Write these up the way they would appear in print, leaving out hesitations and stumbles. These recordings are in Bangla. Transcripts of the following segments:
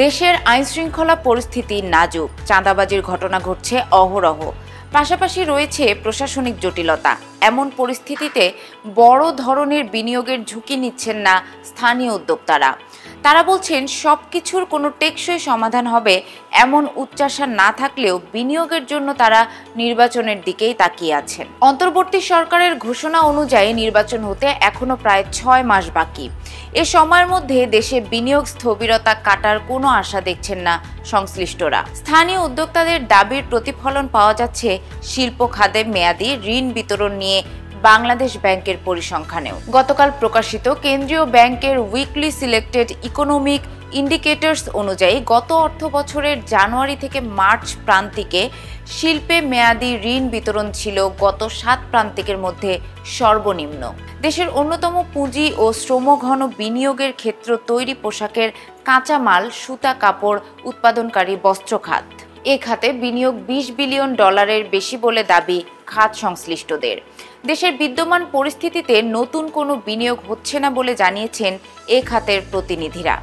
দেশের আইনশৃঙ্খলা পরিস্থিতি নাজুক, চাঁদাবাজির ঘটনা ঘটছে অহরহ, পাশাপাশি রয়েছে প্রশাসনিক জটিলতা। এমন পরিস্থিতিতে বড় ধরনের বিনিয়োগের ঝুঁকি নিচ্ছেন না স্থানীয় উদ্যোক্তারা। তারা বলছেন সবকিছুর কোনো টেকসই সমাধান হবে এমন উচ্চাশা না থাকলেও বিনিয়োগের জন্য তারা নির্বাচনের দিকেই তাকিয়ে আছেন। অন্তর্বর্তী সরকারের ঘোষণা অনুযায়ী নির্বাচন হতে এখনো প্রায় 6 মাস বাকি। এ সময়ের মধ্যে দেশে বিনিয়োগ স্থবিরতা কাটার কোনো আশা দেখছেন না সংশ্লিষ্টরা। স্থানীয় উদ্যোক্তাদের দাবির প্রতিফলন পাওয়া যাচ্ছে শিল্প খাতে মেয়াদী ঋণ বিতরণ নিয়ে বাংলাদেশ ব্যাংকের পরিসংখ্যানেও। গতকাল প্রকাশিত কেন্দ্রীয় ব্যাংকের উইকলি সিলেক্টেড ইকোনমিক ইন্ডিকেটরস অনুযায়ী গত অর্থ বছরের জানুয়ারি থেকে মার্চ প্রান্তিকে শিল্পে মেয়াদী ঋণ বিতরণ ছিল গত 7 প্রান্তিকের মধ্যে সর্বনিম্ন। দেশের অন্যতম পুঁজি ও শ্রমঘন বিনিয়োগের ক্ষেত্র তৈরি পোশাকের কাঁচামাল, সুতা, কাপড় উৎপাদনকারী বস্ত্র খাত। এ খাতে বিনিয়োগ $20 বিলিয়ন বেশি বলে দাবি খাত সংশ্লিষ্টদের। দেশের বিদ্যমান পরিস্থিতিতে নতুন কোনো বিনিয়োগ হচ্ছে না বলে জানিয়েছেন এ খাতের প্রতিনিধিরা।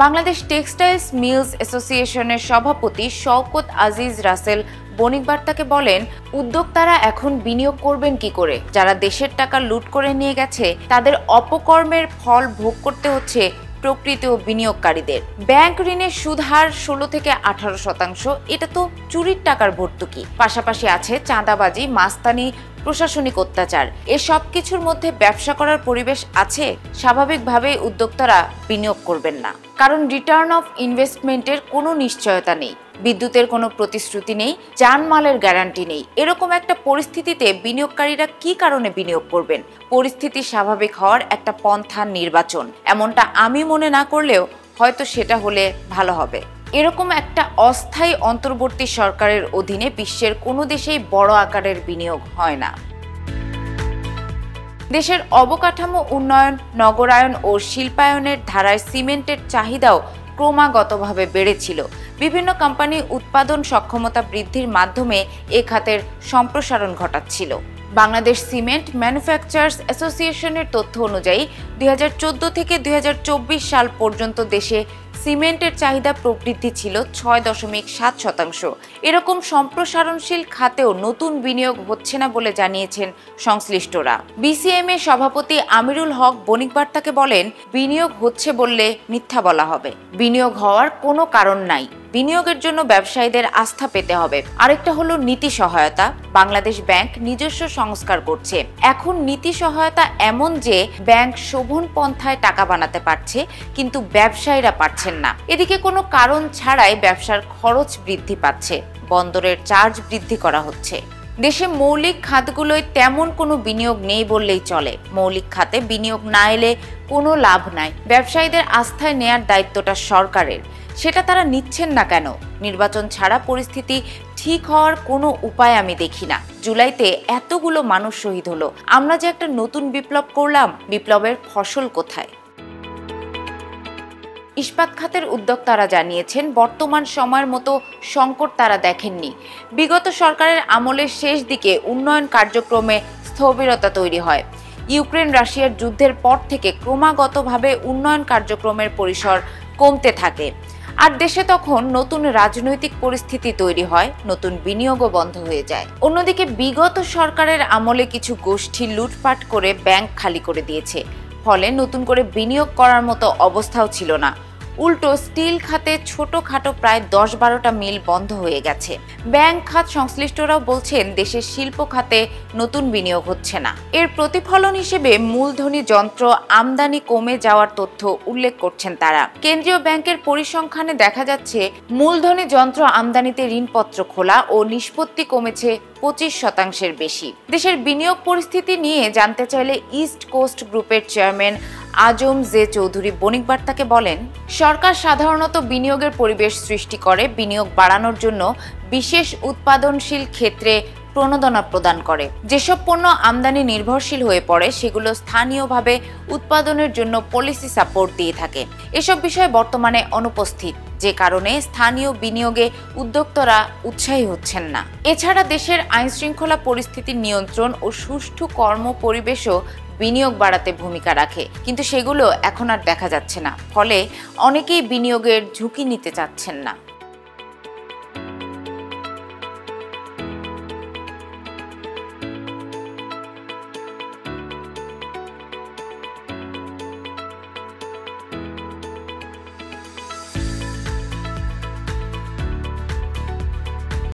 বাংলাদেশ টেক্সটাইলস মিলস অ্যাসোসিয়েশনের সভাপতি শওকত আজিজ রাসেল বণিক বার্তাকে বলেন, উদ্যোক্তারা এখন বিনিয়োগ করবেন কি করে? যারা দেশের টাকা লুট করে নিয়ে গেছে তাদের অপকর্মের ফল ভোগ করতে হচ্ছে প্রকৃত বিনিয়োগকারীদের। ব্যাংক ঋণের সুদ হার 16 থেকে 18%। এটা তো চুরির টাকার ভর্তুকি। পাশাপাশি আছে চাঁদাবাজি, মাস্তানি, প্রশাসনিক অত্যাচার। এসব কিছুর মধ্যে ব্যবসা করার পরিবেশ আছে। স্বাভাবিকভাবেই উদ্যোক্তারা বিনিয়োগ করবেন না, কারণ রিটার্ন অফ ইনভেস্টমেন্টের কোনো নিশ্চয়তা নেই, বিদ্যুতের কোনো প্রতিশ্রুতি নেই, জানমালের গ্যারান্টি নেই। এরকম একটা পরিস্থিতিতে বিনিয়োগকারীরা কি কারণে বিনিয়োগ করবেন? পরিস্থিতি স্বাভাবিক হওয়ার একটা পন্থা নির্বাচন। এমনটা আমি মনে না করলেও হয়তো সেটা হলে ভালো হবে। এরকম একটা অস্থায়ী অন্তর্বর্তী সরকারের অধীনে বিশ্বের কোনো দেশেই বড় আকারের বিনিয়োগ হয় না। দেশের অবকাঠামো উন্নয়ন, নগরায়ন ও শিল্পায়নের ধারায় সিমেন্টের চাহিদাও ক্রমাগতভাবে বেড়েছিল। বিভিন্ন কোম্পানি উৎপাদন সক্ষমতা বৃদ্ধির মাধ্যমে এ খাতের সম্প্রসারণ ঘটাচ্ছিল। বাংলাদেশ সিমেন্ট ম্যানুফ্যাকচারার্স অ্যাসোসিয়েশনের তথ্য অনুযায়ী 2014 থেকে 2024 সাল পর্যন্ত দেশে সিমেন্টের চাহিদা প্রবৃদ্ধি ছিল 6.7%। এরকম সম্প্রসারণশীল খাতেও নতুন বিনিয়োগ হচ্ছে না বলে জানিয়েছেন সংশ্লিষ্টরা। বিসিএমএ সভাপতি আমিরুল হক বণিক বার্তাকে বলেন, বিনিয়োগ হচ্ছে বললে মিথ্যা বলা হবে। বিনিয়োগ হওয়ার কোনো কারণ নাই। বিনিয়োগের জন্য ব্যবসায়ীদের আস্থা পেতে হবে। আরেকটা হলো নীতি সহায়তা। বাংলাদেশ ব্যাংক নিজস্ব সংস্কার করছে। এখন নীতি সহায়তা এমন যে ব্যাংক শোভন পন্থায় টাকা বানাতে পারছে, কিন্তু ব্যবসায়ীরা পারছেন না। এদিকে কোনো কারণ ছাড়াই ব্যবসার খরচ বৃদ্ধি পাচ্ছে, বন্দরের চার্জ বৃদ্ধি করা হচ্ছে। দেশে মৌলিক খাতগুলোয় তেমন কোনো বিনিয়োগ নেই বললেই চলে। মৌলিক খাতে বিনিয়োগ না এলে কোনো লাভ নাই। ব্যবসায়ীদের আস্থায় নেয়ার দায়িত্বটা সরকারের, সেটা তারা নিচ্ছেন না কেন? নির্বাচন ছাড়া পরিস্থিতি ঠিক হওয়ার কোনো উপায় আমি দেখি না। জুলাইতে এতগুলো মানুষ শহীদ হলো। আমরা যে একটা নতুন বিপ্লব করলাম, বিপ্লবের ফসল কোথায়? ইস্পাত খাতের উদ্যোক্তারা জানিয়েছেন, বর্তমান সময়ের মতো সংকট তারা দেখেননি। বিগত সরকারের আমলের শেষ দিকে উন্নয়ন কার্যক্রমে স্থবিরতা তৈরি হয়। ইউক্রেন রাশিয়ার যুদ্ধের পর থেকে ক্রমাগতভাবে উন্নয়ন কার্যক্রমের পরিসর কমতে থাকে। আর দেশে তখন নতুন রাজনৈতিক পরিস্থিতি তৈরি হয়, নতুন বিনিয়োগও বন্ধ হয়ে যায়। অন্যদিকে বিগত সরকারের আমলে কিছু গোষ্ঠী লুটপাট করে ব্যাংক খালি করে দিয়েছে, ফলে নতুন করে বিনিয়োগ করার মতো অবস্থাও ছিল না। উল্টো স্টিল খাতে ছোটখাটো প্রায় 10-12টা মিল বন্ধ হয়ে গেছে। ব্যাংক খাত সংশ্লিষ্টরাও বলছেন দেশের শিল্প খাতে নতুন বিনিয়োগ হচ্ছে না। এর প্রতিফলন হিসেবে মূলধনী যন্ত্র আমদানি কমে যাওয়ার তথ্য উল্লেখ করছেন তারা। কেন্দ্রীয় ব্যাংকের পরিসংখ্যানে দেখা যাচ্ছে মূলধনী যন্ত্র আমদানিতে ঋণপত্র খোলা ও নিষ্পত্তি কমেছে 25% বেশি। দেশের বিনিয়োগ পরিস্থিতি নিয়ে জানতে চাইলে ইস্ট কোস্ট গ্রুপের চেয়ারম্যান আজম জে চৌধুরী বণিক বার্তাকে বলেন, সরকার সাধারণত বিনিয়োগের পরিবেশ সৃষ্টি করে, বিনিয়োগ বাড়ানোর জন্য বিশেষ উৎপাদনশীল ক্ষেত্রে প্রণোদনা প্রদান করে। যেসব পণ্য আমদানি নির্ভরশীল হয়ে পড়ে সেগুলো স্থানীয়ভাবে উৎপাদনের জন্য পলিসি সাপোর্ট দিয়ে থাকে। এসব বিষয় বর্তমানে অনুপস্থিত, যে কারণে স্থানীয় বিনিয়োগে উদ্যোক্তারা উৎসাহী হচ্ছেন না। এছাড়া দেশের আইনশৃঙ্খলা পরিস্থিতির নিয়ন্ত্রণ ও সুষ্ঠু কর্ম পরিবেশও বিনিয়োগ বাড়াতে ভূমিকা রাখে, কিন্তু সেগুলো এখন আর দেখা যাচ্ছে না। ফলে অনেকেই বিনিয়োগের ঝুঁকি নিতে চাচ্ছেন না।